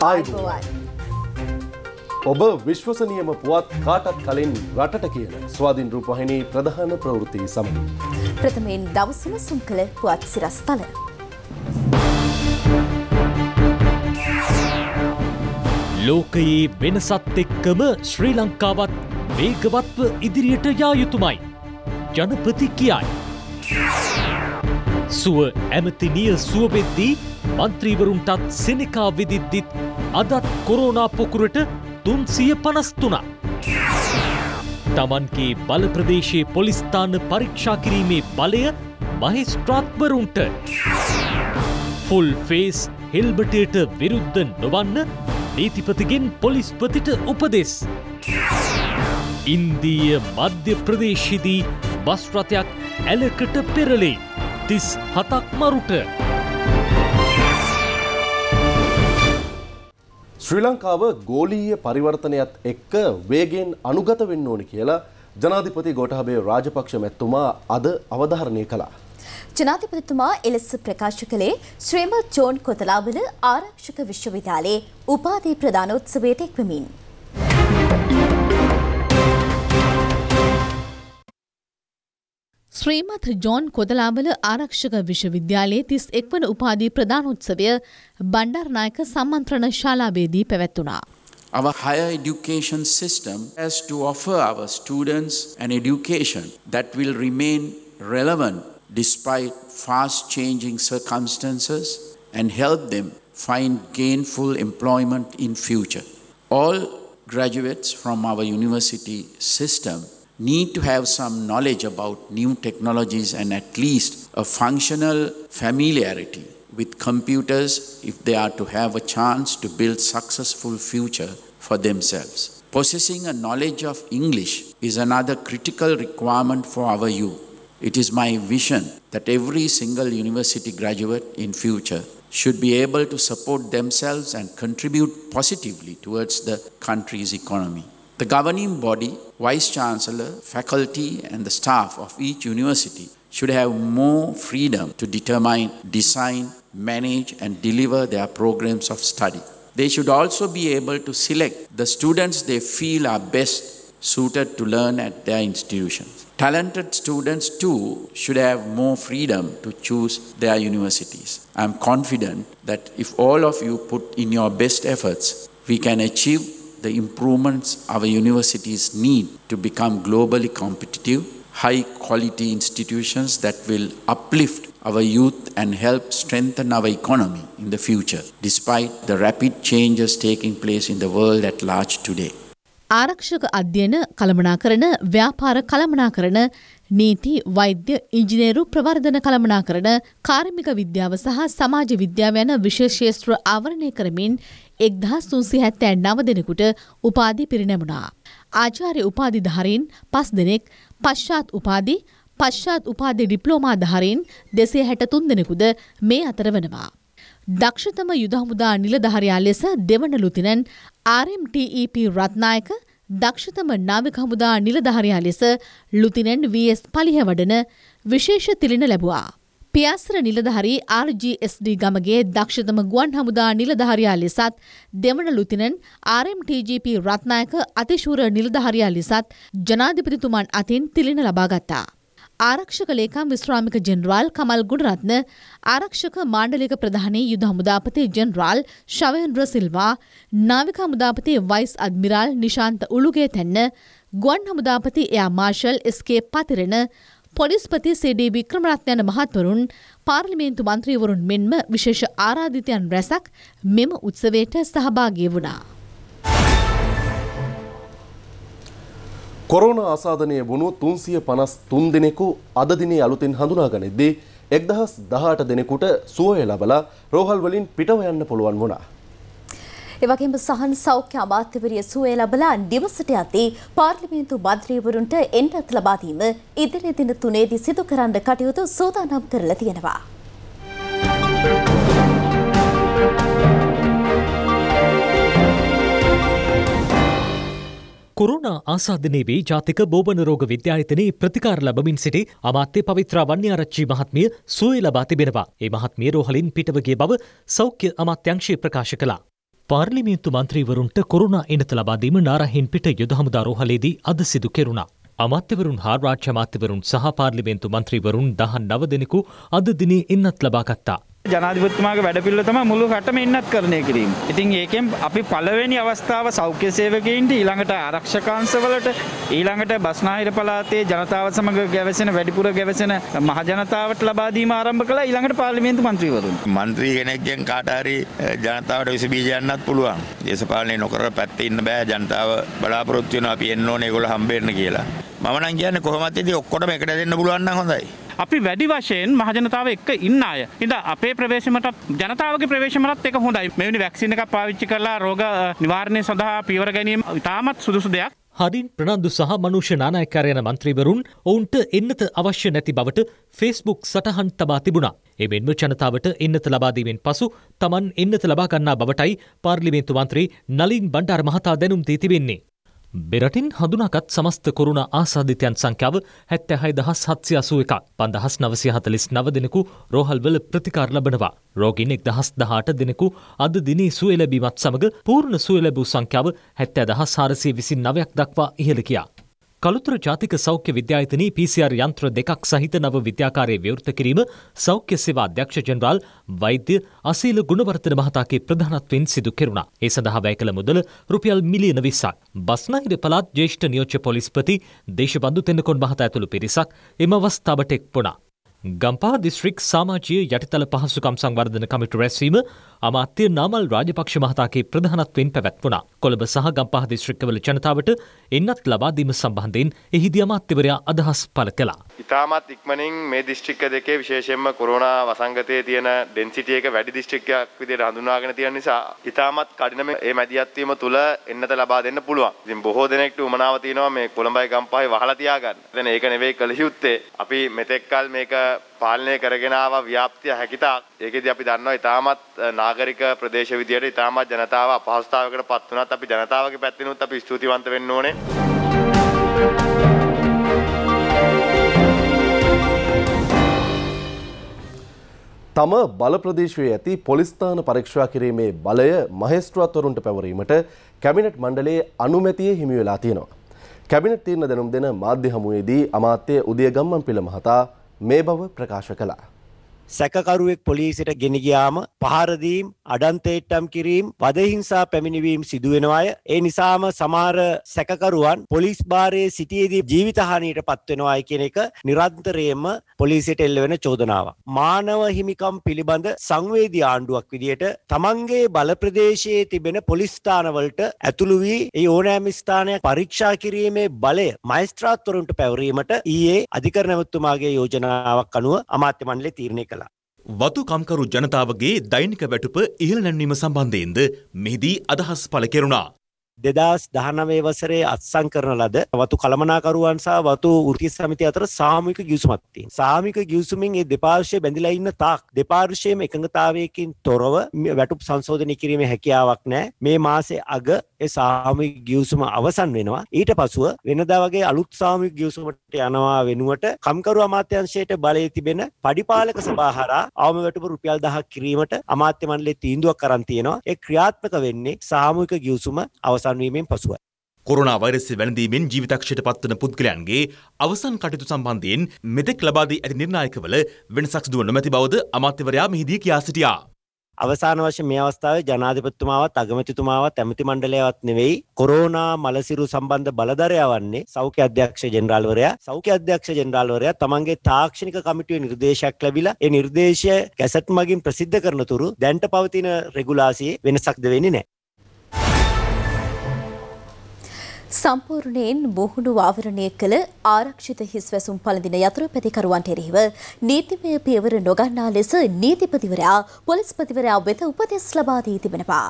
ආයුබෝවන්. ඔබ විශ්වසනීයම පුවත් කාටත් කලින් රටට කියන ස්වාධීන රූපවාහිනී ප්‍රධාන ප්‍රවෘත්ති සමග ප්‍රථමයෙන් දවසම සුන්කල පුවත් සිරස්තල. ලෝකයේ වෙනසත් එක්කම ශ්‍රී ලංකාවත් වේගවත්ව ඉදිරියට යා යුතුමයි. ජනපති කියයි. සුව ඇමතිනිය සුව වෙද්දී මන්ත්‍රීවරුන්ටත් සෙනෙකා විදිද්දිත් අදත් කොරෝනා පොකුරට 353ක්. තමන්ගේ බල ප්‍රදේශයේ පොලිස් ස්ථාන පරීක්ෂා කිරීමේ බලය මහේස්ත්‍රාත්වරුන්ට. ෆුල් ෆේස් හෙල්බටයට විරුද්ධ නොවන්න නීතිපතිගෙන් පොලිස්පතිට උපදෙස්. ඉන්දීය මධ්‍ය ප්‍රදේශයේදී බස් රථයක් ඇලකට පෙරළේ 37ක් මරුට. ශ්‍රී ලංකාව ගෝලීය පරිවර්තනයත් එක්ක වේගෙන් අනුගත වෙන්න ඕනි කියලා ජනාධිපති ගෝඨාභය රාජපක්ෂ මැතිතුමා අද අවධාරණය කළා. ජනාධිපතිතුමා එලෙස ප්‍රකාශ කළේ ශ්‍රීමත් ජෝන් කොතලාවල ආරක්ෂක විශ්වවිද්‍යාලයේ උපාධි ප්‍රදානෝත්සවයට එක්වමින්. ශ්‍රීමත් ජෝන් කොතලාවල ආරක්ෂක විශ්වවිද්‍යාලයේ 31 වන උපාධි ප්‍රදානෝත්සවය Bandaranaike සම්මන්ත්‍රණ ශාලාවේදී පැවැත්වුණා. Our higher education system has to offer our students an education that will remain relevant despite fast changing circumstances and help them find gainful employment in future. All graduates from our university system need to have some knowledge about new technologies and at least a functional familiarity with computers if they are to have a chance to build successful future for themselves. Possessing a knowledge of English is another critical requirement for our youth. It is my vision that every single university graduate in future should be able to support themselves and contribute positively towards the country's economy. The governing body, Vice Chancellor, faculty and the staff of each university should have more freedom to determine, design, manage and deliver their programs of study. They should also be able to select the students they feel are best suited to learn at their institutions. Talented students too should have more freedom to choose their universities. I am confident that if all of you put in your best efforts, we can achieve the improvements our universities need to become globally competitive, high quality institutions that will uplift our youth and help strengthen our economy in the future, despite the rapid changes taking place in the world at large today. ආරක්ෂක අධ්‍යයන කළමනාකරණ, ව්‍යාපාර කළමනාකරණ, නීති, වෛද්‍ය, ඉංජිනේරු ප්‍රවර්ධන කළමනාකරණ, කාර්මික විද්‍යාව සහ සමාජ විද්‍යාව යන විශේෂ ක්ෂේත්‍ර ආවරණය කරමින් 1379 දෙනෙකුට උපාධි පිරිනැමුණා. ආචාර්ය උපාධිධාරීන් 5 දෙනෙක්, පශ්චාත් උපාධි ඩිප්ලෝමාධාරීන් 263 දෙනෙකුද මේ අතර වනවා. දක්ෂතම යුද හමුදා නිලධාරියා ලෙස දෙවන ලුතිනන් RMTEP රත්නායක, දක්ෂතම නාවික හමුදා නිලධාරියා ලෙස ලුතිනන් VS පලිහවඩන විශේෂ තිළින ලැබුවා. පියාසර නිලධාරී RGSD ගමගේ දක්ෂතම ගුවන් හමුදා නිලධාරියා ලෙසත් දෙවන ලුතිනන් RMTGP රත්නායක අතිශූර නිලධාරියා ලෙසත් ජනාධිපතිතුමන් අතින් තිළින ලබා ගත්තා. ආරක්ෂක ලේකම් විශ්‍රාමික ජෙනරාල් කමල් ගුණරත්න, ආරක්ෂක මාණ්ඩලික ප්‍රධානී යුද හමුදාපති ජෙනරාල් ශවේන්ද්‍ර සිල්වා, නාවික හමුදාපති වයිස් අඩ්මිරාල් නිශාන්ත උළුගේ තැන්න, ගුවන් හමුදාපති එයා මාර්ෂල් SK පතිරණ, පොලිස්පති CD වික්‍රමරත්න යන මහත්වරුන්, පාර්ලිමේන්තු මන්ත්‍රීවරුන් මෙන්ම විශේෂ ආරාධිතයන් රැසක් මෙම උත්සවයට සහභාගී වුණා. කොරෝනා ආසාදනය වුණු 353 දෙනෙකු අද දිනේ අලුතින් හඳුනා ගනිද්දී 1018 දෙනෙකුට සුවය ලැබලා රෝහල් වලින් පිටව යන්න පුළුවන් වුණා. ඒ වගේම සහන් සෞඛ්‍ය අමාත්‍යවරිය සුවය ලැබලා නිවසට යද්දී පාර්ලිමේන්තු මන්ත්‍රීවරුන්ට එන්නත් ලබා දීම ඉදිරි දින 3ේදී සිදු කරන්න කටයුතු සූදානම් කරලා තියෙනවා. කොරෝනා ආසාදනයේ වේ ජාතික බෝබන රෝග විද්‍යායතනයේ ප්‍රතිකාර ලැබමින් සිටි අමාත්‍ය පවිත්‍රා වන්නිආරච්චි මහත්මිය සුවය ලබා තිබෙනවා. ඒ මහත්මිය රෝහලින් පිටව ගිය බව සෞඛ්‍ය අමාත්‍යාංශය ප්‍රකාශ කළා. පාර්ලිමේන්තු මන්ත්‍රීවරුන්ට කොරුණා එනත ලබා දීම නාරහෙන් පිට යුද හමුදා රෝහලේදී අද සිදු කෙරුණා. අමාත්‍යවරුන් හා රාජ්‍ය අමාත්‍යවරුන් සහ පාර්ලිමේන්තු මන්ත්‍රීවරුන් 19 දෙනෙකු අද දිනේ එන්නත් ලබා ගත්තා. ජනාධිපතිතුමාගේ වැඩපිළිවෙල තමයි මුළු රටම එන්නත්කරණය කිරීම. ඉතින් ඒකෙන් අපි පළවෙනි අවස්ථාව සෞඛ්‍ය සේවකයින්ට ඊළඟට ආරක්ෂකාංශවලට ඊළඟට බස්නාහිර පළාතේ ජනතාව සමග ගැවසෙන වැඩිපුර ගැවසෙන මහ ජනතාවට ලබා දීම ආරම්භ කළා ඊළඟට පාර්ලිමේන්තු මන්ත්‍රීවරුන්. මන්ත්‍රී කෙනෙක්ගෙන් කාට හරි ජනතාවට විස බීජ යන්නත් පුළුවන්. දේශපාලනේ නොකර පැත්තේ ඉන්න බෑ. ජනතාව බලාපොරොත්තු වෙනවා අපි එන්න ඕනේ ඒගොල්ලෝ හම්බෙන්න කියලා. මම නම් කියන්නේ කොහොමද ඉතින් ඔක්කොටම එකට දෙන්න පුළුවන් නම් හොඳයි. අපි වැඩි වශයෙන් මහජනතාව එක්ක ඉන්න අය. ඉතින් අපේ ප්‍රවේශමට ජනතාවගේ ප්‍රවේශමටත් ඒක හොඳයි. මෙවැනි වැක්සින් එකක් පාවිච්චි කරලා රෝග නිවාරණය සඳහා පියවර ගැනීම ඉතාමත් සුදුසු දෙයක්. හරින් ප්‍රනන්දු සහ මනුෂ්‍ය නානායකකාර යන මන්ත්‍රීවරුන් ඔවුන්ට එන්නත අවශ්‍ය නැති බවට ෆේස්බුක් සටහන් තබා තිබුණා. එමෙන්ම ජනතාවට එන්නත ලබා දීමෙන් පසු තමන් එන්නත ලබා ගන්නා බවටයි පාර්ලිමේන්තු මන්ත්‍රී නලින් බණ්ඩාර මහතා දැනුම් දී තිබෙන්නේ. බෙරටින් හඳුනාගත් සමස්ත කොරුණා ආසාදිතයන් සංඛ්‍යාව 76781ක්. 5949 දෙනෙකු රෝහල්වල ප්‍රතිකාර ලබනවා. රෝගීන් 1018 දෙනෙකු අද දිනේ සුවය ලැබීමත් සමග පූර්ණ සුවය ලැබූ සංඛ්‍යාව 70429ක් දක්වා ඉහළ ගියා. කළුතර ජාතික සෞඛ්‍ය විද්‍යායතනයේ PCR යන්ත්‍ර දෙකක් සහිත නව විද්‍යාකාරය විවෘත කිරීම සෞඛ්‍ය සේවා අධ්‍යක්ෂ ජෙනරාල් වෛද්‍ය අසීල ගුණවර්ධන මහතාගේ ප්‍රධානත්වයෙන් සිදු කෙරුණා. ඒ සඳහා වැය කළ මුදල රුපියල් මිලියන 20ක්. බස්නාහිර පළාත් ජ්‍යෙෂ්ඨ නියෝජ්‍ය පොලිස්පති දේශබන්දු තෙන්නකෝන් මහතා ඇතුළු පිරිසක් එම අවස්ථාවට එක්වුණා. ගම්පහ දිස්ත්‍රික් සමාජීය යටිතල පහසුකම් සංවර්ධන කමිටු රැස්වීම අමාත්‍ය නාමල් රාජපක්ෂ මහතාගේ ප්‍රධානත්වයෙන් පැවැත්වුණා. කොළඹ සහ ගම්පහ දිස්ත්‍රික්කවල ජනතාවට එන්නත් ලබා දීම සම්බන්ධයෙන් එහිදී අමාත්‍යවරයා අදහස් පළ කළා. ඉතාමත් ඉක්මනින් මේ දිස්ත්‍රික්ක දෙකේ විශේෂයෙන්ම කොරෝනා වසංගතයේ තියෙන ඩෙන්සිටි එක වැඩි දිස්ත්‍රික්කයක් විදිහට හඳුන්වාගෙන තියෙන නිසා ඉතාමත් කඩිනම මේ මැදිහත් වීම තුල එන්නත ලබා දෙන්න පුළුවන්. ඉතින් බොහෝ දෙනෙක්ට උමනාව තියෙනවා මේ කොළඹයි ගම්පහයි වහලා තියාගන්න. දැන් ඒක නෙවෙයි කළ යුත්තේ. අපි මෙතෙක්කල් මේක පාලනය කරගෙන ආව ව්‍යාප්තිය හැකිතාක් ඒකෙදි අපි දන්නවා ඉතාමත් නාගරික ප්‍රදේශ විදියට ඉතාමත් ජනතාව අපහසුතාවයකට පත් වුණත් අපි ජනතාවගේ පැත්තෙනුත් අපි ස්තුතිවන්ත වෙන්න ඕනේ. තම බල ප්‍රදේශයේ ඇති පොලිස් ස්ථාන පරීක්ෂා කිරීමේ බලය මහේස්ත්‍රාත්වරුන්ට පැවරීමට කැබිනට් මණ්ඩලයේ අනුමැතිය හිමි වෙලා තියෙනවා. කැබිනට් තීරණ දැනුම් දෙන මාධ්‍ය හමුවේදී අමාත්‍ය උදය ගම්මන්පිල මහතා මේ බව ප්‍රකාශ කළා. සැකකරුවෙක් පොලිසියට ගෙන ගියාම පහර දීම්, අඩන්තේට්ටම් කිරීම, වදහිංසා පැමිණවීම සිදු වෙනවාය. ඒ නිසාම සමහර සැකකරුවන් පොලිස් භාරයේ සිටියේදී ජීවිත හානියට පත් වෙනවායි කියන එක නිරන්තරයෙන්ම පොලිසියට එල්ල වෙන චෝදනාවක්. මානව හිමිකම් පිළිබඳ සංවේදී ආණ්ඩුවක් විදියට තමන්ගේ බල ප්‍රදේශයේ තිබෙන පොලිස් ස්ථානවලට ඇතුළු වී ඒ ඕනෑම ස්ථානයක් පරීක්ෂා කිරීමේ බලය මහේස්ත්‍රාත්වරුන්ට පැවරීමට ඊයේ අධිකරණ ඇමතුමාගේ යෝජනාවක් අනුව අමාත්‍ය මණ්ඩලය තීරණය කළා. වතු කම්කරු ජනතාවගේ දෛනික වැටුප ඉහළ නැන්වීම සම්බන්ධයෙන්ද මෙහිදී අදහස් පළ කෙරුණා. 2019 වසරේ අත්සන් කරන ලද වතු කළමනාකරුවන් සහ වතු වෘත්තීය සමිතිය අතර සාමූහික ගිවිසුමක් තියෙනවා. සාමූහික ගිවිසුමින් මේ දෙපාර්ශ්වය බැඳලා ඉන්න තාක් දෙපාර්ශ්වයේම එකඟතාවයකින් තොරව වැටුප් සංශෝධනය කිරීමේ හැකියාවක් නැහැ. මේ මාසේ අග ඒ සාමූහික ගිවිසුම අවසන් වෙනවා. ඊට පසුව වෙනදා වගේ අලුත් සාමූහික ගිවිසුමකට යනවා වෙනුවට කම්කරු අමාත්‍යාංශයට බලයේ තිබෙන පඩිපාලක සභාව හරහා අවම වැටුප රුපියල් 1000ක් කිරීමට අමාත්‍ය මණ්ඩලයේ තීන්දුවක් අරන් තියෙනවා. ඒ ක්‍රියාත්මක වෙන්නේ සාමූහික ගිවිසුම අවසන් වීමෙන් පසුවයි. කොරෝනා වෛරසය වැළඳීමෙන් ජීවිතක්ෂයට පත්වන පුද්ගලයන්ගේ අවසන් කටයුතු සම්බන්ධයෙන් මෙතෙක් ලබා දී ඇති නිර්ණායකවල වෙනසක් සිදුව නොමැති බවද අමාත්‍යවරයා මෙහිදී කියා සිටියා. අවසාන වශයෙන් මේ අවස්ථාවේ ජනාධිපතිතුමාවත් අගමැතිතුමාවත් ඇමති මණ්ඩලයවත් නෙවෙයි කොරෝනා මලසිරු සම්බන්ධ බලධරයා වන්නේ සෞඛ්‍ය අධ්‍යක්ෂ ජෙනරාල්වරයා. සෞඛ්‍ය අධ්‍යක්ෂ ජෙනරාල්වරයා තමන්ගේ තාක්ෂණික කමිටුවේ නිර්දේශයක් ලැබිලා ඒ නිර්දේශය කැසට් මගින් ප්‍රසිද්ධ කරන තුරු දැන්ට පවතින රෙගුලාසියේ වෙනසක්ද වෙන්නේ නැහැ. සම්පූර්ණයෙන් මුහුණු ආවරණය කළ ආරක්ෂිත හිස්වැසුම් පළඳින යතුරුපැදිකරුවන්ට එරෙහිව නීතිමය පියවර නොගන්නා ලෙස නීතිපතිවරයා පොලිස්පතිවරයා වෙත උපදෙස් ලබා දී තිබෙනවා.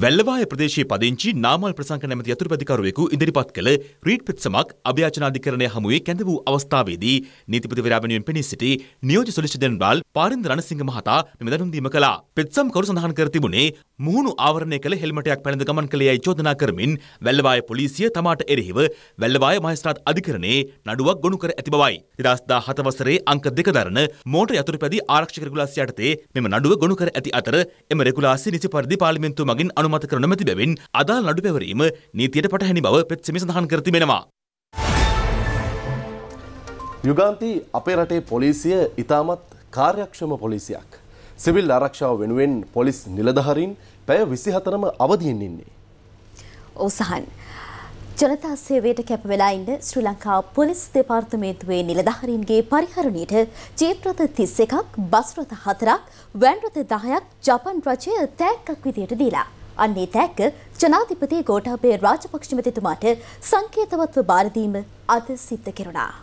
වැල්ලවාය ප්‍රදේශයේ පදිංචි නාමල් ප්‍රසංක නැමැති යතුරුපැදිකරුවෙකු ඉදිරිපත් කළ රීඩ් පෙත්සමක් අභ්‍යාචනාධිකරණය හමුවේ කැඳ වූ අවස්ථාවේදී නීතිපතිවරයා වෙනුවෙන් පෙනී සිටි නියෝජ්‍ය සොලිසිටර් ජෙනරාල් පාරින්ද රණසිංහ මහතා මෙම දැනුම් දීම කළා. පෙත්සම් කරු සඳහන් කර තිබුණේ මුහුණු ආවරණය කළ හෙල්මටයක් පැළඳ ගමන් කළේ යයි චෝදනා කරමින් වැල්ලවාය පොලිසිය තමාට එරෙහිව වැල්ලවාය මහේස්ත්‍රාත් අධිකරණයේ නඩුවක් ගොනු කර ඇති බවයි. 2017 වසරේ අංක 2 දරන මෝටර් යතුරුපැදි ආරක්ෂක රෙගුලාසිය යටතේ මෙම නඩුව ගොනු කර ඇති අතර එම රෙගුලාසිය නිසි පරිදි පාර්ලිමේන්තුව මගින් අනුමත කර නොමැති බැවින් අදාළ නඩු පැවරීම නීතියට පටහැනි බව පෙත්සමේ සඳහන් කර තිබෙනවා. යුගාන්ති අපේ රටේ පොලිසිය ඉතාමත් කාර්යක්ෂම පොලිසියක්. සිවිල් ආරක්ෂාව වෙනුවෙන් පොලිස් නිලධාරීන් පැය 24ම අවදියෙන් ඉන්නේ. ඔසහන් ජනතා සේවයට කැප වෙලා ඉන්න ශ්‍රී ලංකා පොලිස් දෙපාර්තමේන්තුවේ නිලධාරීන්ගේ පරිහරණයට ජීප් රථ 31ක්, බස් රථ 4ක්, වෑන් රථ 10ක් ජපාන් රජය තෑග්ගක් විදියට දීලා. අන්නේ තෑග්ග ජනාධිපති ගෝඨාභය රාජපක්ෂ මැතිතුමාට සංකේතවත්ව බාර දීම අද සිද්ධ කෙරුණා.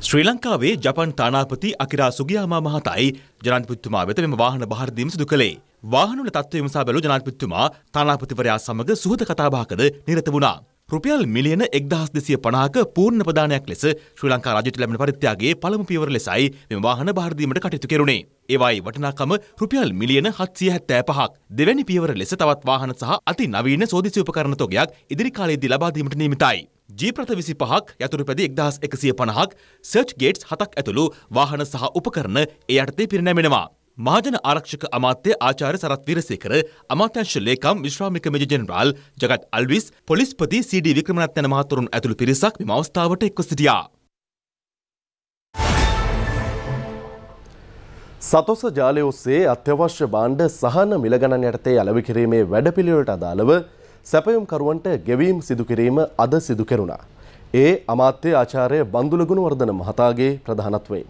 ශ්‍රී ලංකාවේ ජපන් තානාපති අකිරා සුගියාමා මහතායි ජනාධිපතිතුමා වෙත මෙම වාහන බහර දීම සිදු කළේ. වාහනවල තත්ත්වය විමසා බැලූ ජනාධිපතිතුමා තානාපතිවරයා සමග සුහද කතාබහකද නිරත වුණා. රුපියල් මිලියන 1250ක පූර්ණ ප්‍රදානයක් ලෙස ශ්‍රී ලංකා රජයට ලැබෙන පරිත්‍යාගයේ පළමු පියවර ලෙසයි මෙම වාහන බහර දීමට කටයුතු කෙරුණේ. ඒවායි වටිනාකම රුපියල් මිලියන 775ක්. දෙවැනි පියවර ලෙස තවත් වාහන සහ අති නවීන සෝදිසි උපකරණ තොගයක් ඉදිරි කාලයේදී ලබා දීමට නියමිතයි. ජීප් රථ 25ක්, යතුරුපැදි 1150ක්, සර්ච් ගේට්ස් 7ක් ඇතුළු වාහන සහ උපකරණ ඒ යටතේ පිරිනැමෙනවා. මහජන ආරක්ෂක අමාත්‍ය ආචාර්ය සරත් වීරසේකර, අමාත්‍යාංශ ලේකම් විශ්‍රාමික මේජර් ජෙනරාල් ජගත් අල්විස්, පොලිස්පති සී.ඩී. වික්‍රමරත්න යන මහතුරුන් ඇතුළු පිරිසක් මෙම අවස්ථාවට එක්ව සිටියා. සතොස ජාලය ඔස්සේ අත්‍යවශ්‍ය භාණ්ඩ සහන මිල ගණන් යටතේ අලෙවි කිරීමේ වැඩපිළිවෙලට අදාළව සැපයුම්කරුවන්ට ගෙවීම් සිදු කිරීම අද සිදු කෙරුණා. ඒ අමාත්‍ය ආචාර්ය බන්දුල ගුණවර්ධන මහතාගේ ප්‍රධානත්වයෙන්.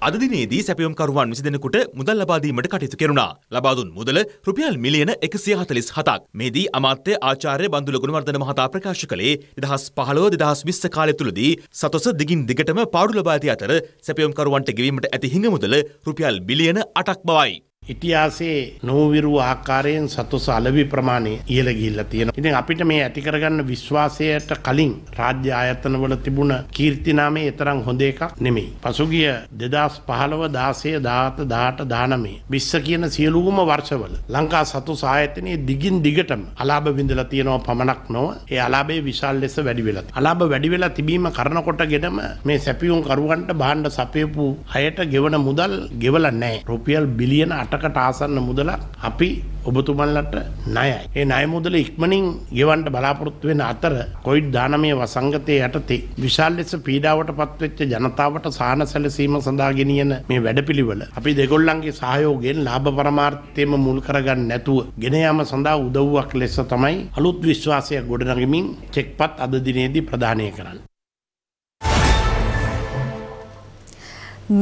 අද දිනේදී සැපයුම්කරුවන් 20 දෙනෙකුට මුදල් ලබා දීමට කටයුතු කෙරුණා. ලබා දුන් මුදල රුපියල් මිලියන 147ක්. මේදී අමාත්‍ය ආචාර්ය බන්දුල ගුණවර්ධන මහතා ප්‍රකාශ කළේ 2015-2020 කාලය තුලදී සතොස දිගින් දිගටම පාඩු ලබා ඇති අතර සැපයුම්කරුවන්ට ගෙවීමට ඇති හිඟ මුදල රුපියල් බිලියන 8ක් බවයි. ඉතිහාසයේ නොවිරු ආකාරයෙන් සතොස අලෙවි ප්‍රමාණය ඉහළ ගිහිල්ලා තියෙනවා. ඉතින් අපිට මේ ඇති කරගන්න විශ්වාසයට කලින් රාජ්‍ය ආයතනවල තිබුණ කීර්තිනාමය තරම් හොඳ එකක් නෙමෙයි. පසුගිය 2015, 16, 17, 18, 19, 20 කියන සියලුම වර්ෂවල ලංකා සතොස ආයතනයේ දිගින් දිගටම අලාභ විඳලා තියෙනවා පමණක් නොව ඒ අලාභයේ විශාල ලෙස වැඩි වෙලා තියෙනවා. අලාභ වැඩි වෙලා තිබීම කරන කොටගෙනම මේ සැපියුම් කරුවන්ට භාණ්ඩ සපයපු අයට ගෙවන මුදල් ගෙවලා නැහැ. රුපියල් බිලියන 8කට ආසන්න මුදලක් අපි ඔබතුමන්ලට ණයයි. ඒ ණය මුදල ඉක්මනින් ගෙවන්න බලාපොරොත්තු වෙන අතර COVID-19 වසංගතයේ යටතේ විශාල ලෙස පීඩාවට පත්වෙච්ච ජනතාවට සාහන සැලසීම සඳහා ගෙනියන මේ වැඩපිළිවෙල අපි දෙගොල්ලන්ගේ සහයෝගයෙන් ලාභ පරමාර්ථයම මුල් කරගන්න නැතුව ගෙන යාම සඳහා උදව්වක් ලෙස තමයි අලුත් විශ්වාසයක් ගොඩනගමින් චෙක්පත් අද දිනේදී ප්‍රදානය කරන්නේ.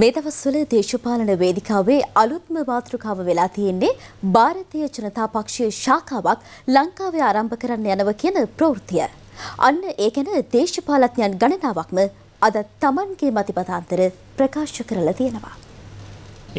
මේ දවස්වල දේශපාලන වේදිකාවේ අලුත්ම මාතෘකාව වෙලා තියෙන්නේ ಭಾರತೀಯ ජනතා පක්ෂයේ ශාඛාවක් ලංකාවේ ආරම්භ කරන්න යනවා කියන ප්‍රවෘත්තිය. අන්න ඒ ගැන දේශපාලඥයන් ගණනාවක්ම අද තමන්ගේ මතිමතාන්තර ප්‍රකාශ කරලා තියෙනවා.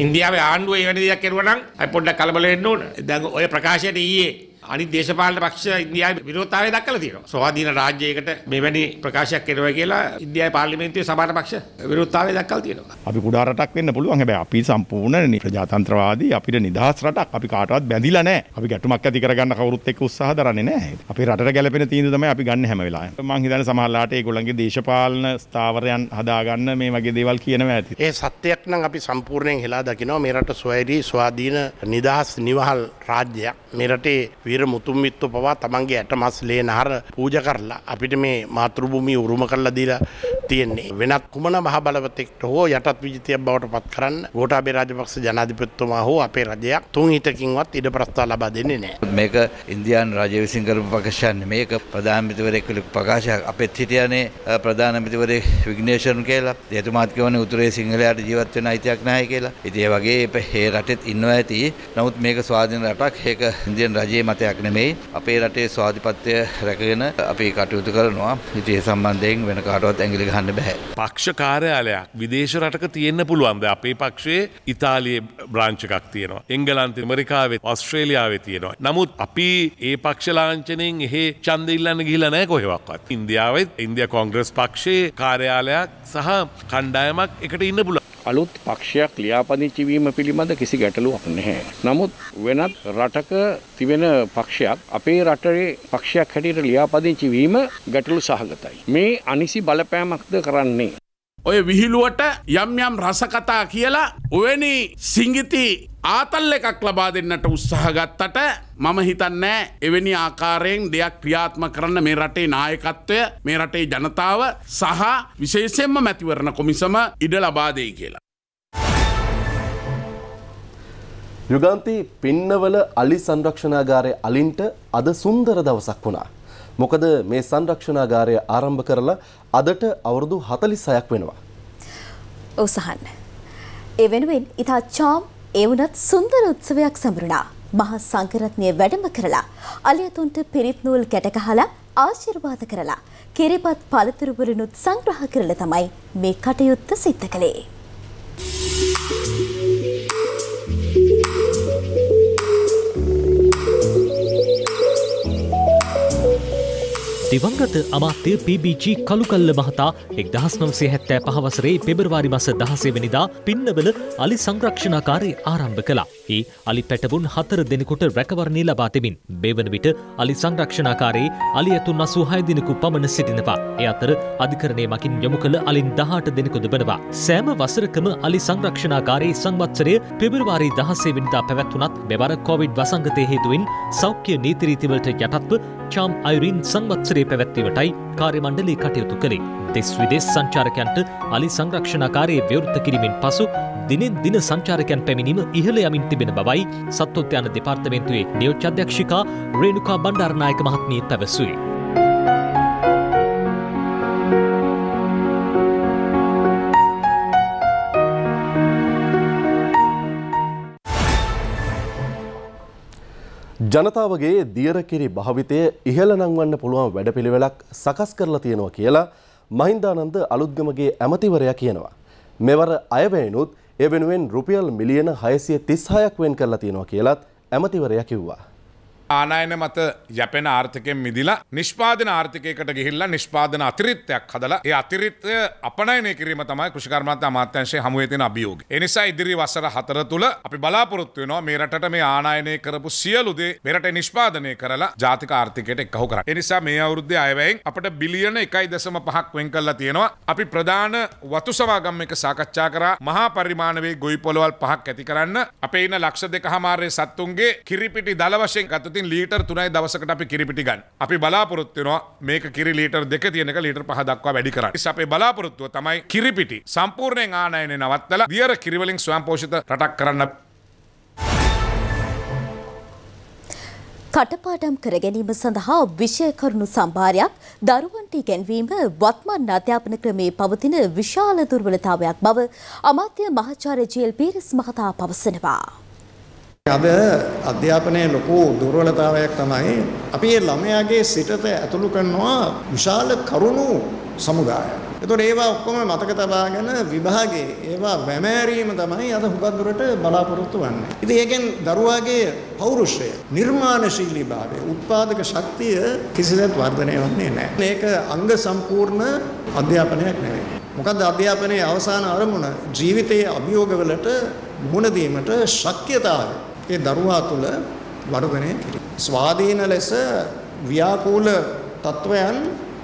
ඉන්දියාවේ ආණ්ඩුව ඒ වෙන දෙයක් කරුවා නම් අපි පොඩ්ඩක් කලබල වෙන්න ඕන. දැන් ඔය ප්‍රකාශයට ඊයේ අනිත් දේශපාලන පක්ෂ ඉන්දියාවේ විරෝධතාවය දක්වලා තියෙනවා. ස්වාධීන රාජ්‍යයකට මෙවැනි ප්‍රකාශයක් කරනවා කියලා ඉන්දියාවේ පාර්ලිමේන්තුවේ සමාන පක්ෂ විරෝධතාවය දක්වලා තියෙනවා. අපි කුඩා රටක් වෙන්න පුළුවන්. හැබැයි අපි සම්පූර්ණ ප්‍රජාතන්ත්‍රවාදී අපිට නිදහස් රටක්. අපි කාටවත් බැඳිලා නැහැ. අපි ගැටුමක් ඇති කරගන්න කවුරුත් එක්ක උත්සාහ දරන්නේ නැහැ. අපේ රටට ගැලපෙන තීන්දුව තමයි අපි ගන්න හැම වෙලාවෙම. මම හිතන්නේ සමහරලාට ඒගොල්ලන්ගේ දේශපාලන ස්ථාවරයන් හදාගන්න මේ වගේ දේවල් කියනවා ඇති. ඒ සත්‍යයක් නම් අපි සම්පූර්ණයෙන් හෙලා දකිනවා. මේ රට ස්වෛරී ස්වාධීන නිදහස් නිවහල් රාජ්‍යයක්. මේ රටේ වීර මුතුන් මිත්තෝ පවා තමන්ගේ ඇටමස් ලේ නහර පූජා කරලා අපිට මේ මාතෘ භූමිය උරුම කරලා දීලා තියෙන්නේ. වෙනත් කුමන මහ බලවතෙක්ට හෝ යටත් විජිතයක් බවට පත් කරන්න ගෝඨාභය රාජපක්ෂ ජනාධිපතිතුමා හෝ අපේ රජයක් තුන් හිතකින්වත් ඉඩ ප්‍රස්තාව ලබා දෙන්නේ නැහැ. මේක ඉන්දියානු රජය විසින් කරපු ප්‍රකාශයක් නෙමෙයි. මේක ප්‍රධාන මන්ත්‍රීවරයෙක් කළ ප්‍රකාශයක්. අපෙත් හිටියනේ ප්‍රධාන මන්ත්‍රීවරයෙක් විග්නේෂන් කියලා. එතුමාත් කියවනේ උතුරේ සිංහලයාට ජීවත් වෙන්න අයිතියක් නැහැ කියලා. ඉතින් ඒ වගේ මේ රටෙත් ඉන්නවා ඇති. නමුත් මේක ස්වාධීන රටක්. ඒක ඉන්දියානු රජයේ මතයක් නෙමෙයි. අපේ රටේ ස්වාධිපත්‍ය රැකගෙන අපි කටයුතු කරනවා. ඉතින් ඒ සම්බන්ධයෙන් වෙන කාටවත් ඇඟිලි ගහන්න බෑ. පක්ෂ කාර්යාලයක් විදේශ රටක තියෙන්න පුළුවන්ද? අපේ පක්ෂයේ ඉතාලියේ බ්‍රාන්ච් එකක් තියෙනවා. එංගලන්තේ, ඇමරිකාවේ, ඕස්ට්‍රේලියාවේ තියෙනවා. නමුත් අපි ඒ පක්ෂ ලාංඡනයෙන් එහෙ ඡන්ද ඉල්ලන්න ගිහිල්ලා නැහැ කොහෙවත්. ඉන්දියාවේ ඉන්දියා කොංග්‍රස් පක්ෂයේ කාර්යාලයක් සහ කණ්ඩායමක් එකට ඉන්න පුළුවන්. අලුත් පක්ෂයක් ලියාපදිංචි වීම පිළිබඳ කිසි ගැටලුවක් නැහැ. නමුත් වෙනත් රටක තිබෙන පක්ෂයක් අපේ රටේ පක්ෂයක් හැටියට ලියාපදිංචි වීම ගැටලු සහගතයි. මේ අනිසි බලපෑමක්ද කරන්නේ? ඔය විහිළුවට යම් යම් රසකතා කියලා ඔවැනි සිංගිති ආතල් එකක් ලබා දෙන්නට උත්සාහ ගත්තට මම හිතන්නේ එවැනි ආකාරයෙන් දෙයක් ක්‍රියාත්මක කරන්න මේ රටේ නායකත්වය මේ රටේ ජනතාව සහ විශේෂයෙන්ම මැතිවරණ කොමිසම ඉඩ ලබා දෙයි කියලා. යුගන්ති පින්නවල අලි සංරක්ෂණාගාරයේ අලින්ට අද සුන්දර දවසක් වුණා. මොකද මේ සංරක්ෂණාගාරය ආරම්භ කරලා අදට අවුරුදු 46ක් වෙනවා. ඔසහන්. ඒ වෙනුවෙන් ඉතා චාම් ඒ වුණත් සුන්දර උත්සවයක් සමරුණා. මහා සංඝරත්නය වැඩම කරලා අලියතුන්ට පිරිත් නූල් කැට ගහලා ආශිර්වාද කරලා කිරිපත් පළතුරු වලිනුත් සංග්‍රහ කරලා තමයි මේ කටයුත්ත සිද්ධ කළේ. දිවංගත අමාත්‍ය PBG කළුකල්ල මහතා 1975 වසරේ පෙබරවාරි මාස 16 වෙනිදා පින්නවල අලි සංරක්ෂණාකාරය ආරම්භ කළා. ඒ අලි පැටවුන් 4 දෙනෙකුට රැකවරණය ලබා තිබින්. මේ වන විට අලි සංරක්ෂණාකාරයේ අලි ඇතුන් 86 දෙනෙකු පමණ සිටිනවා. ඒ අතර අධිකරණය මගින් යොමු කළ අලින් 18 දෙනෙකුද වෙනවා. සෑම වසරකම අලි සංරක්ෂණාකාරයේ සංවත්සරය පෙබරවාරි 16 වෙනිදා පැවැත්වුණත් මෙවර කොවිඩ් වසංගතය හේතුවෙන් සෞඛ්‍ය නීති රීතිවලට යටත්ව චාම් අයුරින් සංවත්සරය පැවැත්වීමටයි කාර්ය මණ්ඩලය කටයුතු කළේ. දෙස් විදේශ සංචාරකයන්ට අලි සංරක්ෂණාකාරයේ විවෘත කිරීමෙන් පසු දිනෙන් දින සංචාරකයන් පැමිණීම ඉහළ යමින් තිබෙන බවයි සත්වෝද්‍යාන දෙපාර්තමේන්තුවේ නියෝජ්‍ය අධ්‍යක්ෂිකා රේණුකා බණ්ඩාරනායක මහත්මිය පැවසුවේ. ජනතාවගේ දියරකිරි භාවිතය ඉහළ නංවන්න පුළුවන් වැඩපිළිවෙලක් සකස් කරලා තියෙනවා කියලා මහින්දානන්ද අලුත්ගමගේ ඇමතිවරයා කියනවා. මෙවර අයවැයනුත් ඒ වෙනුවෙන් රුපියල් මිලියන 636ක් වෙන් කරලා තියෙනවා කියලත් ඇමතිවරයා කිව්වා. ආනයන මත යැපෙන ආර්ථිකයෙන් මිදිලා නිෂ්පාදන ආර්ථිකයකට ගිහිල්ලා නිෂ්පාදන අතිරික්තයක් හදලා ඒ අතිරික්තය අපනයනය කිරීම තමයි කෘෂිකර්මාන්ත අමාත්‍යාංශයේ හමුවේ තියෙන අභියෝගය. ඒ නිසා ඉදිරි වසර 4 තුල අපි බලාපොරොත්තු වෙනවා මේ රටට මේ ආනයනය කරපු සියලු දේ මේ රටේ නිෂ්පාදනය කරලා ජාතික ආර්ථිකයට එක්කහු කරන්න. ඒ නිසා මේ අවුරුද්දේ අයවැයෙන් අපිට බිලියන 1.5ක් වෙන් කරලා තියෙනවා. අපි ප්‍රධාන වතු සමාගම් එක සාකච්ඡා කරා මහා පරිමාණ වේ ගොවි පොළවල් 5ක් ඇති කරන්න අපේ ඉන්න ලක්ෂ 2.5 සත්තුන්ගේ කිරිපිටි දල වශයෙන් ගත්තොත් ලීටර් 3යි දවසකට අපි කිරිපිටි ගන්න. අපි බලාපොරොත්තු වෙනවා මේක කිරි ලීටර් 2 තියෙන එක ලීටර් 5 දක්වා වැඩි කරන්න. ඉතින් අපේ බලාපොරොත්තුව තමයි කිරිපිටි සම්පූර්ණයෙන් ආනයනය නවත්තලා දියර කිරි වලින් ස්වයංපෝෂිත රටක් කරන්න. කටපාඩම් කර ගැනීම සඳහා විෂය කරුණු සම්භාරයක් දරුවන්ට ඉගැන්වීම වත්මන් අධ්‍යාපන ක්‍රමයේ පවතින විශාල දුර්වලතාවයක් බව අමාත්‍ය මහාචාර්ය ජී.එල්. පීරිස් මහතා පවසනවා. අද අධ්‍යාපනයේ ලොකු දුර්වලතාවයක් තමයි අපි මේ ළමයාගේ සිතට ඇතුළු කරනවා විශාල කරුණු සමුදායක්. ඒතකොට ඒවා ඔක්කොම මතක තබාගෙන විභාගයේ ඒවා වැමෑරීම තමයි අද හුඟක් දුරට බලාපොරොත්තු වෙන්නේ. ඉතින් ඒකෙන් දරුවාගේ පෞරුෂය, නිර්මාණශීලීභාවය, උත්පාදක ශක්තිය කිසිසේත් වර්ධනය වෙන්නේ නැහැ. මේක අංග සම්පූර්ණ අධ්‍යාපනයක් නෙවෙයි. මොකද අධ්‍යාපනයේ අවසාන අරමුණ ජීවිතයේ අභියෝගවලට මුහුණ දීමට ශක්්‍යතාවය ඒ දරුවා තුළ වර්ධනය කිරීම. ස්වාධීන ලෙස ව්‍යාකූල තත්වයන්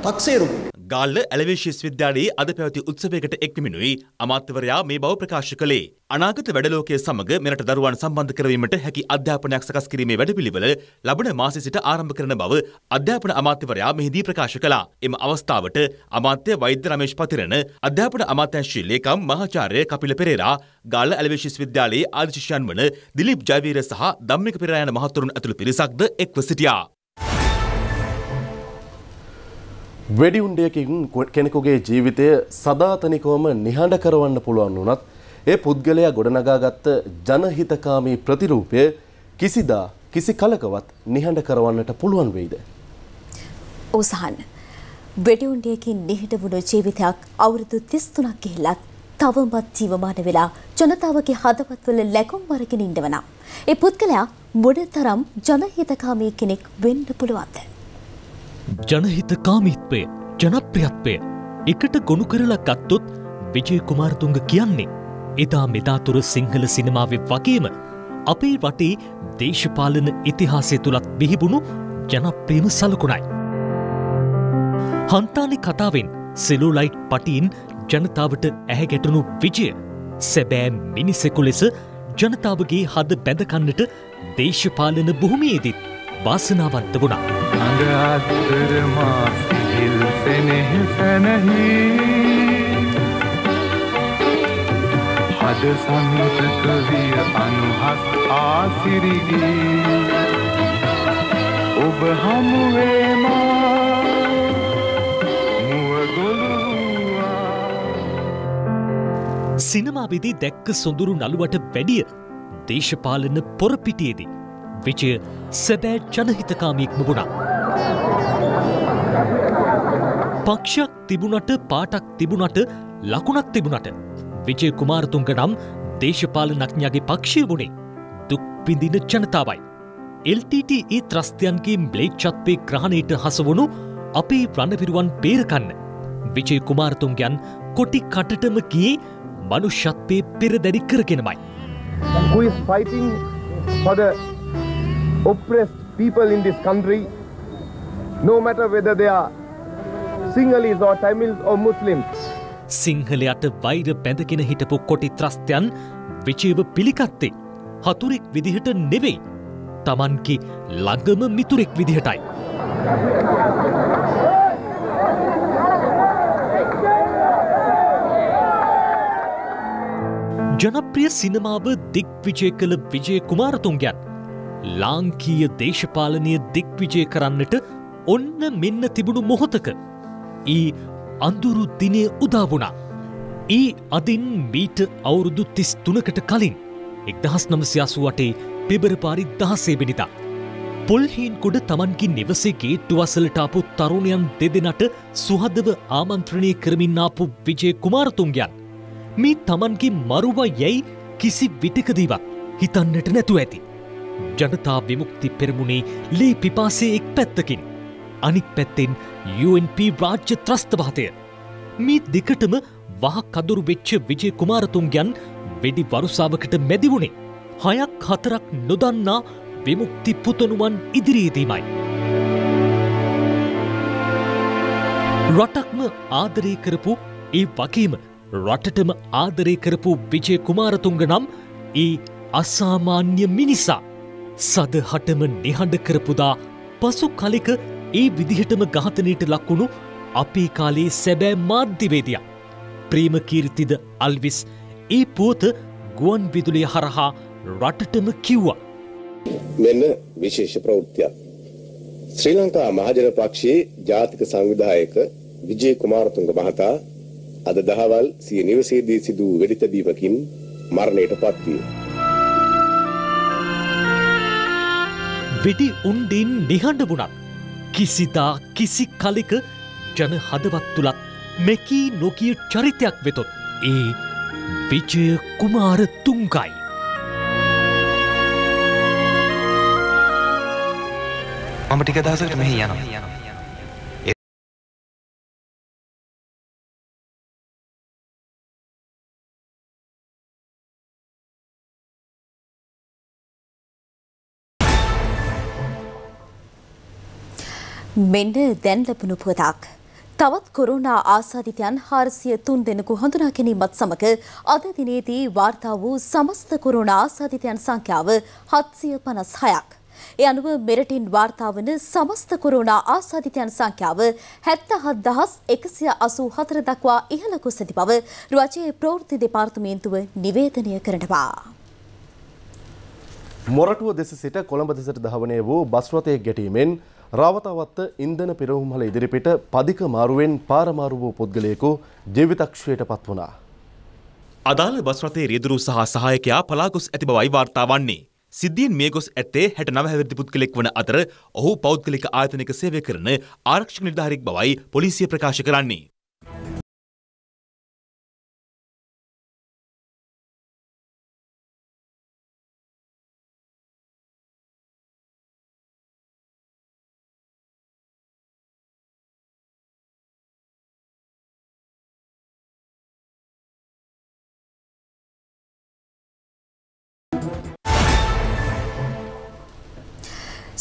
තක්සේරු කිරීම. ගාල්ල ඇලවේශ විශ්වවිද්‍යාලයේ අද පැවති උත්සවයකට එක්වමිනුයි අමාත්‍යවරයා මේ බව ප්‍රකාශ කළේ. අනාගත වැඩලෝකයේ සමග මෙරට දරුවන් සම්බන්ධ කරවීමට හැකි අධ්‍යාපනයක් සකස් කිරීමේ වැඩපිළිවෙල ලබන මාසයේ සිට ආරම්භ කරන බව අධ්‍යාපන අමාත්‍යවරයා මෙහිදී ප්‍රකාශ කළා. එම අවස්ථාවට අමාත්‍ය වෛද්‍ය රමේෂ් පතිරණ, අධ්‍යාපන අමාත්‍යාංශයේ ලේකම් මහාචාර්ය කපිල පෙරේරා, ගාල්ල ඇලවේශ විශ්වවිද්‍යාලයේ ආදි ශිෂ්‍යයන් වන දිලීප් ජයවීර සහ ධම්මික පෙරේරා යන මහතුරුන් ඇතුළු පිරිසක්ද එක්ව සිටියා. වෙඩි උණ්ඩයකින් කෙනෙකුගේ ජීවිතය සදාතනිකවම නිහඬ කරවන්න පුළුවන් වුණත් ඒ පුද්ගලයා ගොඩනගාගත්ත ජනහිතකාමී ප්‍රතිරූපය කිසිදා කිසි කලකවත් නිහඬ කරවන්නට පුළුවන් වෙයිද? ඔසහන් වෙඩි උණ්ඩයකින් නිහඬ වුණු ජීවිතයක් අවුරුදු 33ක් ගිහිල්ලත් තවමත් ජීවමාන වෙලා ජනතාවගේ හදවත්වල ලැබුම් වරගෙන ඉන්නවනම් ඒ පුද්ගලයා මොනතරම් ජනහිතකාමී කෙනෙක් වෙන්න පුළුවන්ද? ජනහිත කාමීත්වය, ජනප්‍රියත්වය එකට ගොනු කරලා ගත්තොත් විජය කුමාරතුංග කියන්නේ එදා මෙදාතුර සිංහල සිනමාවේ වගේම අපේ රටේ දේශපාලන ඉතිහාසය තුළත් බිහිබුණු ජනප්‍රියම සලකුණයි. හන්තානි කතාවෙන් සෙලුලයිට් පටියින් ජනතාවට ඇහැගැටුණු විජය සැබෑ මිනිසෙකු ලෙස ජනතාවගේ හද බැඳකන්නට දේශපාලන භූමියේදීත් වාසනාවන්ත වුණා. හද සම්පත විය අනුහස් ආසිරිගී ඔබ හමුවේ මා මුවගොලුවා. සිනමාවේදී දැක්ක සොඳුරු නළුවට වැඩිය දේශපාලන පොරපිටියේදී විජය සැබෑ ජනහිතකාමියෙක්ම වුණා. පක්ෂයක් තිබුණට පාටක් තිබුණට ලකුණක් තිබුණට විජය කුමාරතුංග නම් දේශපාලනඥයාගේ පක්ෂය වුණේ දුක් විඳින ජනතාවයි. LTTE ත්‍රස්තයන්ගේ ම්ලේච්ඡත්වයේ ග්‍රහණයට හසුවුණු අපේ රණවිරුවන් බේරගන්න විජය කුමාරතුංගයන් කොටි කටටම ගියේ මනුෂ්‍යත්වයේ පෙරදැරි කරගෙනමයි. Who is fighting for the oppressed people in this country, no matter whether they are Sinhalese or Tamils or Muslims. සිංහලයට වෛර බැඳගෙන හිටපු කොටි ත්‍රස්තයන් විජයව පිළිගත්තේ හතුරෙක් විදිහට නෙවෙයි, තමන්ගේ ළඟම මිතුරෙක් විදිහටයි. ජනප්‍රිය සිනමාව දිග්විජය කළ විජය කුමාරතුංගයන් ලාංකීය දේශපාලනය දිග්විජය කරන්නට ඔන්න මෙන්න තිබුණු මොහොතක ඊ අඳුරු දිනය උදාවුණා. ඊ අදින් මීට අවුරුදු 33කට කලින් 1988 පෙබරවාරි 16 වෙනිදා පොල්හීන්ගොඩ තමන්ගේ නිවසේ ගේට්ටුව අසලට ආපු තරුණයන් දෙදෙනාට සුහදව ආමන්ත්‍රණය කරමින් ආපු විජය කුමාරතුංගයන් මේ තමන්ගේ මරුව යැයි කිසි විටකදීවත් හිතන්නට නැතුව ඇති. ජනතා විමුක්ති පෙරමුණේ ලී පිපාසයේ එක් පැත්තකින් අනික් පැත්තෙන් UNP රාජ්‍ය ත්‍රස්තවාදය. මේ දෙකටම වහ කදුරු වෙච්ච විජය කුමාරතුංගයන් වෙඩි වරුසාවකට මැදි වුණේ 6-4ක් නොදන්නා විමුක්ති පුතණුවන් ඉදිරියේදීමයි. රටක්ම ආදරය කරපු ඒ වගේම රටටම ආදරය කරපු විජය කුමාරතුංග නම් ඒ අසාමාන්‍ය මිනිසා සදහටම නිහඬ කරපුදා පසු කලෙක ඒ විදිහටම ඝාතනයට ලක්වුණු අපේ කාලේ සැබෑ මාධ්‍යවේදියා ප්‍රේමකීර්තිද අල්විස් ඒ පුවත ගුවන් විදුලිය හරහා රටටම කිව්වා. මෙන්න විශේෂ ප්‍රවෘත්තියක්. ශ්‍රී ලංකා මහජන පක්ෂයේ ජාතික සංවිධායක විජය කුමාරතුංග මහතා අද දහවල් සිය නිවසේදී සිදු වූ වෙඩිතැබීමකින් මරණයට පත්විය. වෙඩි උණ්ඩින් නිහඬ වුණත් කිසිදා කිසි කලෙක ජන හදවත් තුළත් මෙකී නොකිය චරිතයක් වෙතොත් ඒ විජය කුමාරතුංගයි. මම ටික දවසකට මෙහි යනවා. මෙන්න දැන් ලැබුණු පුවතක්. තවත් කොරෝනා ආසාදිතයන් 403 දෙනෙකු හඳුනා ගැනීමත් සමග අද දිනේදී වාර්තා වූ සමස්ත කොරෝනා ආසාදිතයන් සංඛ්‍යාව 756ක්. ඒ අනුව මෙරටින් වාර්තා වන සමස්ත කොරෝනා ආසාදිතයන් සංඛ්‍යාව 77184 දක්වා ඉහළ ගොස් ඇති බව රජයේ ප්‍රවෘත්ති දෙපාර්තමේන්තුව නිවේදනය කරනවා. මොරටුව දෙස සිට කොළඹ දෙසට ධාවනය වූ බස් රථයක ගැටීමෙන් රාවතාවත්ත ඉන්ධන පිරවුම්හල ඉදිරිපිට පදික මාරුවෙන් පාරමාරු වූ පුද්ගලයෙකු ජීවිතක්ෂයට පත් වුණා. අදාළ බස් රථයේ රියදුරු සහ සහායකයා පලා ගොස් ඇති බවයි වාර්තා වන්නේ. සිද්ධියෙන් මිය ගොස් ඇත්තේ 69 හැවිරිදි පුද්ගලෙක් වන අතර ඔහු පෞද්ගලික ආයතනයක සේවය කරන ආරක්ෂක නිලධාරියෙක් බවයි පොලිසිය ප්‍රකාශ කරන්නේ.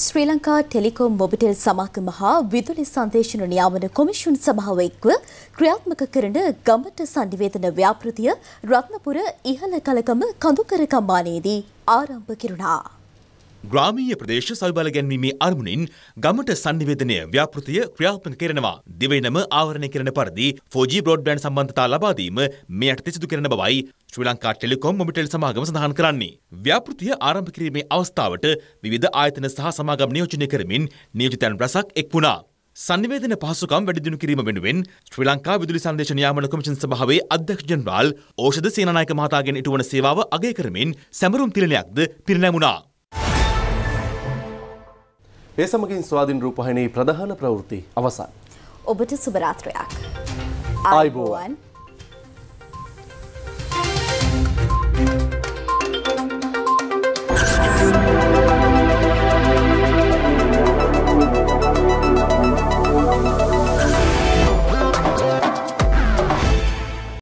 ශ්‍රී ලංකා ටෙලිකොම් මොබිටෙල් සමාගම හා විදුලි සංදේශන නියාමන කොමිෂන් සභාව එක්ව ක්‍රියාත්මක කරන ගමට සංනිවේදන ව්‍යාපෘතිය රත්නපුර ඉහළ කලගම කඳුකර කම්මානයේදී ආරම්භ කෙරුණා. ග්‍රාමීය ප්‍රදේශ සවිබල ගැන්වීමේ අරමුණින් ගමට සංනිවේදනය ව්‍යාපෘතිය ක්‍රියාත්මක කරනවා. දිවයිනම ආවරණය කරන පරිදි 4G බ්‍රෝඩ්බෑන්ඩ් සම්බන්ධතා ලබා දීම මේ යටතේ සිදු කරන බවයි ශ්‍රී ලංකා ටෙලිකොම් මොබිටෙල් සමාගම සඳහන් කරන්නේ. ව්‍යාපෘතිය ආරම්භ කිරීමේ අවස්ථාවට විවිධ ආයතන සහ සමාගම් නියෝජනය කරමින් නියෝජිතයන් රැසක් එක් වුණා. සංනිවේදන පහසුකම් වැඩි දියුණු කිරීම වෙනුවෙන් ශ්‍රී ලංකා විදුලි සංදේශ නියාමන කොමිෂන් සභාවේ අධ්‍යක්ෂ ජනරාල් ඕෂධ සේනානායක මහතාගෙන් ඉටුවන සේවාව අගය කරමින් සැමරුම් තිලනයක්ද පිරිනැමුණා. ඒ සමගින් ස්වාධීන රූපවාහිනී ප්‍රධාන ප්‍රවෘත්ති අවසන්. ඔබට සුබ රාත්‍රියක්. ආයුබෝවන්.